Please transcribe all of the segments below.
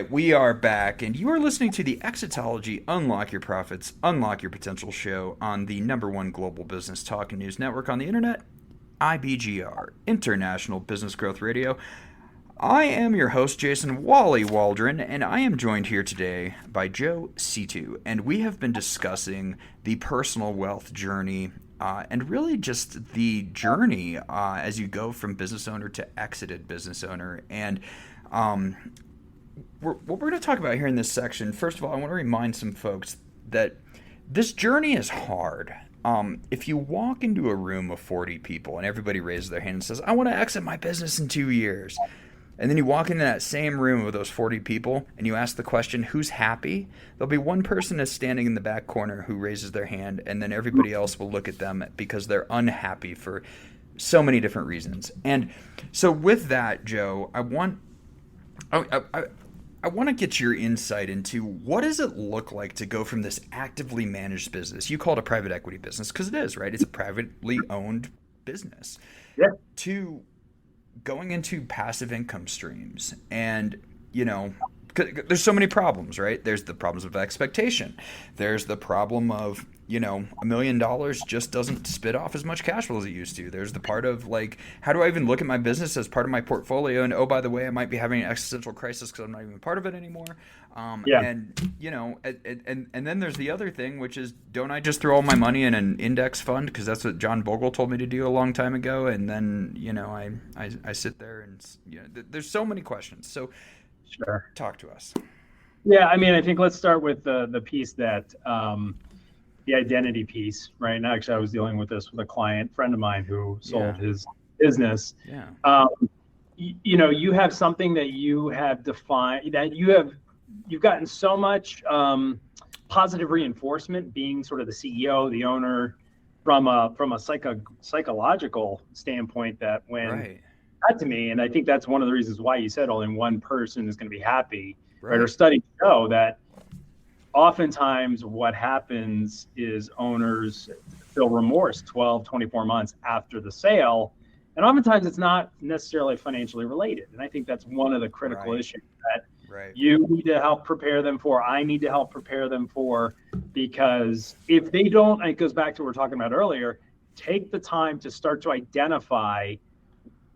right, we are back, and you are listening to the Exitology Unlock Your Profits, Unlock Your Potential show on the number one global business talk and news network on the internet, IBGR, International Business Growth Radio. I am your host, Jason Wally Waldron, and I am joined here today by Joe C2, and we have been discussing the personal wealth journey and really just the journey as you go from business owner to exited business owner. And what we're going to talk about here in this section, first of all, I want to remind some folks that this journey is hard. If you walk into a room of 40 people and everybody raises their hand and says, I want to exit my business in 2 years, and then you walk into that same room with those 40 people and you ask the question, who's happy? There'll be one person that's standing in the back corner who raises their hand, and then everybody else will look at them because they're unhappy for so many different reasons. And so with that, Joe, I want to get your insight into what does it look like to go from this actively managed business, you call it a private equity business because it is, right? It's a privately owned business, Yeah. to going into passive income streams. And, you know, there's so many problems, right? There's the problems of expectation. There's the problem of, you know, $1 million just doesn't spit off as much cash flow as it used to. There's the part of like, how do I even look at my business as part of my portfolio? And oh, by the way, I might be having an existential crisis because I'm not even part of it anymore. Yeah. And you know, and then there's the other thing, which is, don't I just throw all my money in an index fund because that's what John Bogle told me to do a long time ago? And then, you know, I sit there and, you know, there's so many questions. So Sure. talk to us. Yeah, I mean, I think let's start with the piece that the identity piece, right? And actually, I was dealing with this with a client friend of mine who sold his business. Yeah. You know, you have something that you have defined, that you've gotten so much positive reinforcement being sort of the CEO, the owner, from a psychological standpoint, that when Right. that to me, and I think that's one of the reasons why you said only one person is going to be happy, right? Or Right. studies show that oftentimes what happens is owners feel remorse 12, 24 months after the sale. And oftentimes it's not necessarily financially related. And I think that's one of the critical Right. issues that Right. you need to help prepare them for. I need to help prepare them for, because if they don't, and it goes back to what we were talking about earlier, take the time to start to identify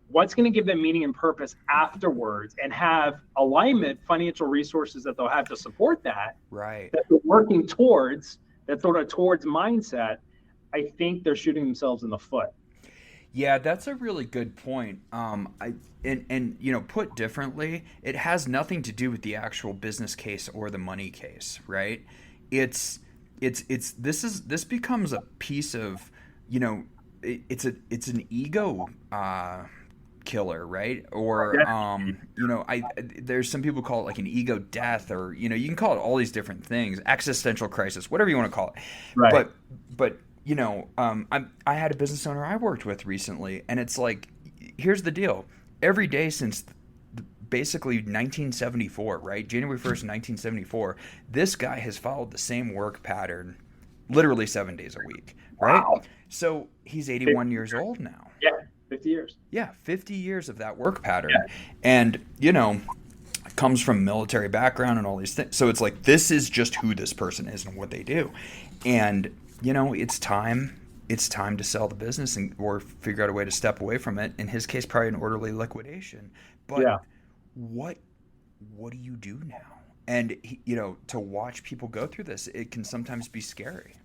what's going to give them meaning and purpose afterwards, and have alignment, financial resources that they'll have to support that, Right. that they're working towards, that sort of towards mindset. I think they're shooting themselves in the foot. Yeah, that's a really good point. And you know, put differently, it has nothing to do with the actual business case or the money case, right? It's this becomes a piece of, you know, it's an ego killer, right? Or you know, there's some people call it like an ego death, or you know, you can call it all these different things, existential crisis, whatever you want to call it. Right. But you know, I had a business owner I worked with recently, and it's like, here's the deal: every day since basically 1974, right, January 1st, 1974, this guy has followed the same work pattern, literally 7 days a week, right? Wow. So he's 81 years old now. Yeah, 50 years. Yeah, 50 years of that work pattern. Yeah. And, you know, comes from military background and all these things. So it's like, this is just who this person is and what they do. And, you know, it's time to sell the business or figure out a way to step away from it. In his case, probably an orderly liquidation. But Yeah. what do you do now? And, you know, to watch people go through this, it can sometimes be scary.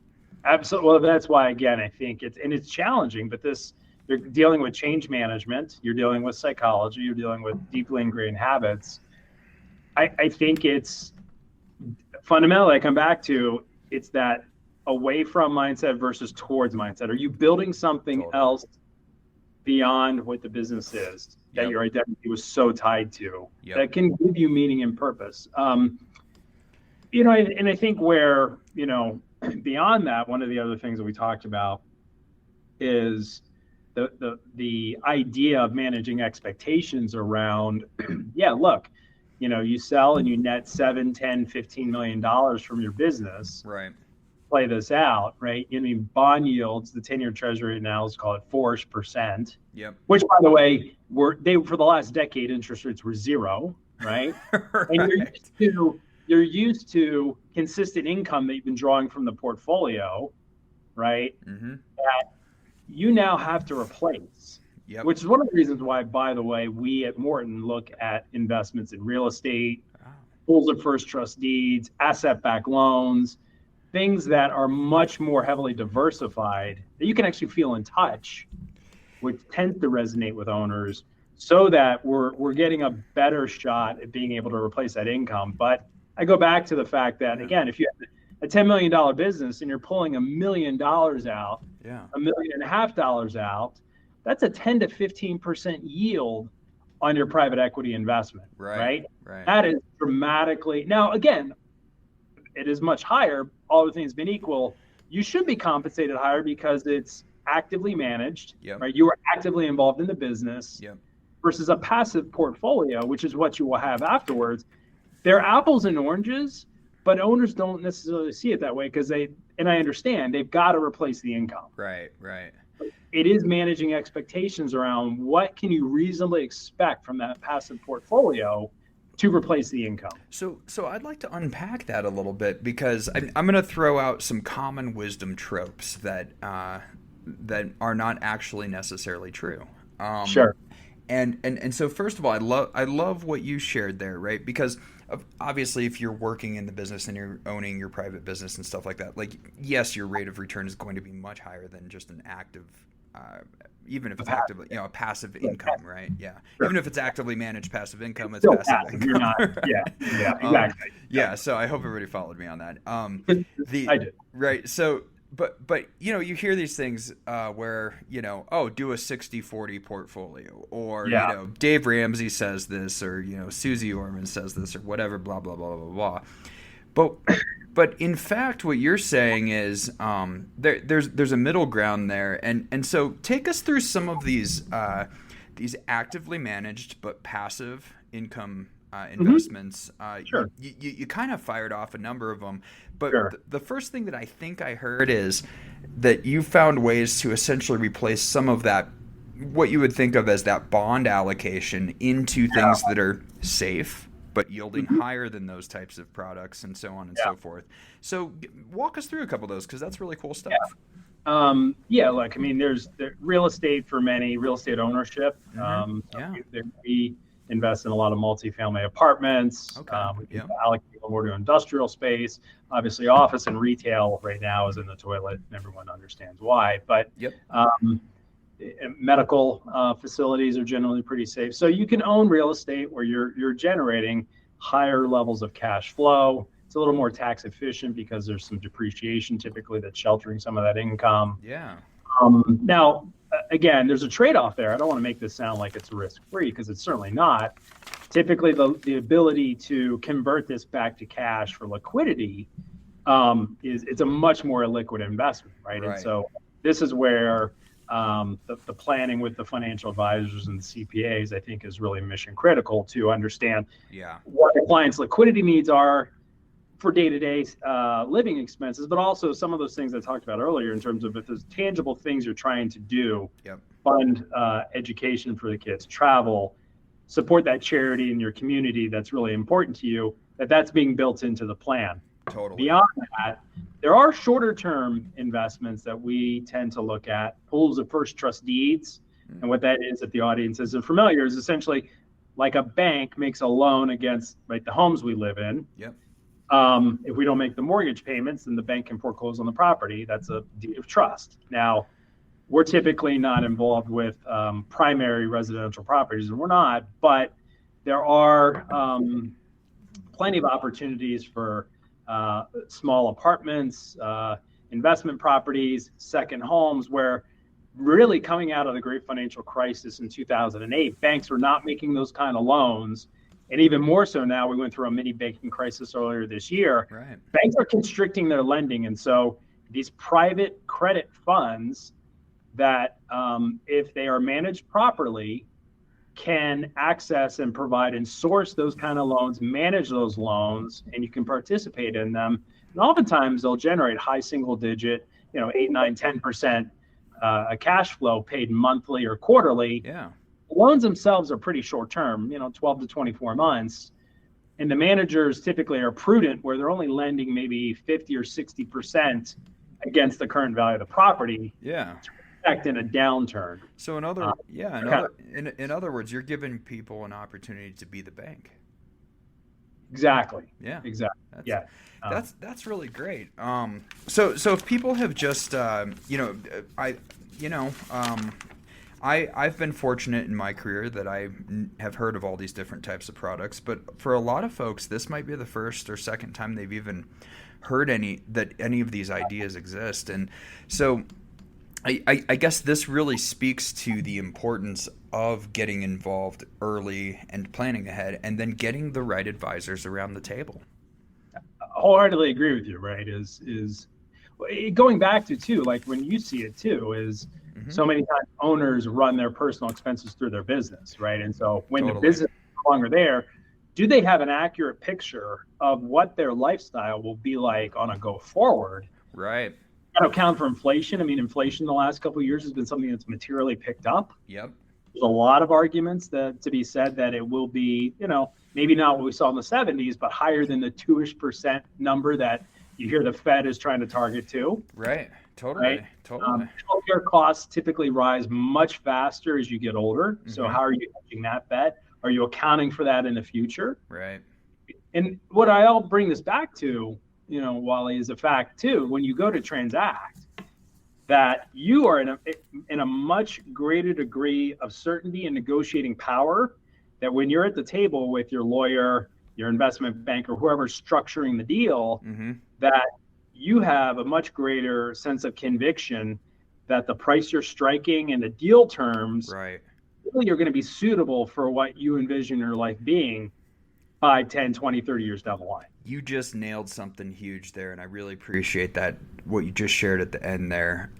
Absolutely. Well, that's why, again, I think it's challenging, but you're dealing with change management, you're dealing with psychology, you're dealing with deeply ingrained habits. I think it's fundamentally, I come back to, it's that away from mindset versus towards mindset. Are you building something Totally. else beyond what the business is that Yep. your identity was so tied to, Yep. that can give you meaning and purpose? You know, and I think where, you know, beyond that, one of the other things that we talked about is the idea of managing expectations around, yeah, look, you know, you sell and you net 7, 10, $15 million from your business. Right. Play this out, right? I mean, bond yields, the 10-year treasury right now is called 4%, Yep. which, by the way, for the last decade, interest rates were zero. right? And Right. you're used to consistent income that you've been drawing from the portfolio, right? Mm-hmm. That you now have to replace, Yep. which is one of the reasons why, by the way, we at Morton look at investments in real estate, Oh, pools of first trust deeds, asset-backed loans, things that are much more heavily diversified that you can actually feel in touch, which tends to resonate with owners, so that we're getting a better shot at being able to replace that income. But I go back to the fact that, yeah. again, if you have a $10 million business and you're pulling $1 million out, Yeah. $1.5 million out, that's a 10 to 15% yield on your private equity investment, Right. right? Right. That is dramatically, now again, it is much higher, all the things being equal. You should be compensated higher because it's actively managed, Yep. right? You are actively involved in the business Yep. versus a passive portfolio, which is what you will have afterwards. They're apples and oranges, but owners don't necessarily see it that way because and I understand, they've got to replace the income. Right. Right. It is managing expectations around what can you reasonably expect from that passive portfolio to replace the income. So I'd like to unpack that a little bit because I'm going to throw out some common wisdom tropes that are not actually necessarily true. Um, Sure. and so first of all, I love what you shared there, right? Because obviously, if you're working in the business and you're owning your private business and stuff like that, like yes, your rate of return is going to be much higher than just an active. Uh, Even if it's actively, a passive income, right? Yeah. Sure. Even if it's actively managed passive income, it's Still passive passive. You're income. not. Yeah. Right? Yeah. Um, Exactly. yeah. So I hope everybody followed me on that. The I did. right. So, but you hear these things where oh, do a 60-40 portfolio, or Yeah. Dave Ramsey says this, or Susie Orman says this, or whatever, blah blah blah blah blah. But in fact, what you're saying is there's a middle ground there, and so take us through some of these actively managed but passive income Mm-hmm. investments. Sure. You kind of fired off a number of them, but Sure. the first thing that I think I heard is that you found ways to essentially replace some of that, what you would think of as that bond allocation, into things Yeah. that are safe but yielding Mm-hmm. higher than those types of products, and so on and Yeah. so forth. So walk us through a couple of those because that's really cool stuff. Yeah. Yeah. Look, I mean, there's real estate for many, real estate ownership. Mm-hmm. Yeah. We invest in a lot of multifamily apartments. Okay. We can Yeah. allocate more to industrial space. Obviously, office and retail right now is in the toilet, and everyone understands why. But Yep. um, medical facilities are generally pretty safe. So you can own real estate where you're generating higher levels of cash flow. It's a little more tax efficient because there's some depreciation typically that's sheltering some of that income. Yeah. Now, again, there's a trade-off there. I don't want to make this sound like it's risk-free because it's certainly not. Typically, the ability to convert this back to cash for liquidity is it's a much more illiquid investment, right? Right. And so this is where the planning with the financial advisors and the CPAs, I think, is really mission critical to understand Yeah. what the client's liquidity needs are for day-to-day living expenses, but also some of those things I talked about earlier in terms of if there's tangible things you're trying to do, Yep. fund education for the kids, travel, support that charity in your community that's really important to you, that's being built into the plan. Totally. Beyond that, there are shorter term investments that we tend to look at, pools of first trust deeds. And what that is, if the audience isn't familiar, is essentially like a bank makes a loan against the homes we live in. Yep. If we don't make the mortgage payments, then the bank can foreclose on the property. That's a deed of trust. Now, we're typically not involved with primary residential properties, and we're not, but there are plenty of opportunities for small apartments, investment properties, second homes, where really coming out of the great financial crisis in 2008, banks were not making those kind of loans. And even more so now, we went through a mini banking crisis earlier this year. Right. Banks are constricting their lending. And so these private credit funds that, if they are managed properly, can access and provide and source those kind of loans, manage those loans, and you can participate in them. And oftentimes they'll generate high single digit, 8, 9, 10% cash flow paid monthly or quarterly. Yeah. Loans themselves are pretty short term, 12 to 24 months. And the managers typically are prudent where they're only lending maybe 50 or 60% against the current value of the property Yeah. to protect in a downturn. So Okay. in other words, you're giving people an opportunity to be the bank. Exactly. Yeah. Exactly. That's Yeah. Um, that's really great. So if people have just I you know I've been fortunate in my career that have heard of all these different types of products, but for a lot of folks, this might be the first or second time they've even heard any of these ideas exist. And so I guess this really speaks to the importance of getting involved early and planning ahead, and then getting the right advisors around the table. Wholeheartedly agree with you, right? Is going back to too, like when you see it too, is Hmm. so many times owners run their personal expenses through their business, right? And so when the Totally. business is no longer there, do they have an accurate picture of what their lifestyle will be like on a go forward? Right. Got to account for inflation. I mean, inflation in the last couple of years has been something that's materially picked up. Yep. There's a lot of arguments that to be said that it will be, maybe not what we saw in the 70s, but higher than the 2-ish% number that you hear the Fed is trying to target to, Right. right? Totally. Totally. Healthcare costs typically rise much faster as you get older. So Hmm. how are you hedging that bet? Are you accounting for that in the future? Right. And what I'll bring this back to, Wally, is a fact too. When you go to transact, that you are in a much greater degree of certainty and negotiating power, that when you're at the table with your lawyer, your investment banker, whoever's structuring the deal, Hmm. that you have a much greater sense of conviction that the price you're striking and the deal terms Right. really are going to be suitable for what you envision your life being 5, 10, 20, 30 years down the line. You just nailed something huge there, and I really appreciate that what you just shared at the end there.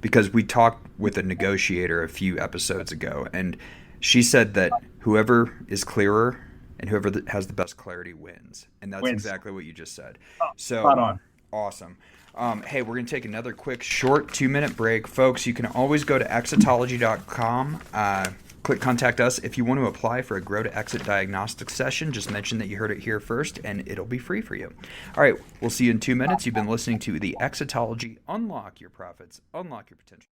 Because we talked with a negotiator a few episodes ago, and she said that whoever is clearer and whoever has the best clarity wins, and that's Wins. exactly what you just said. Oh, spot So on. awesome. Hey, we're going to take another quick, short 2-minute break. Folks, you can always go to exitology.com. Click contact us if you want to apply for a Grow to Exit diagnostic session. Just mention that you heard it here first, and it'll be free for you. All right, we'll see you in 2 minutes. You've been listening to the Exitology. Unlock your profits, unlock your potential.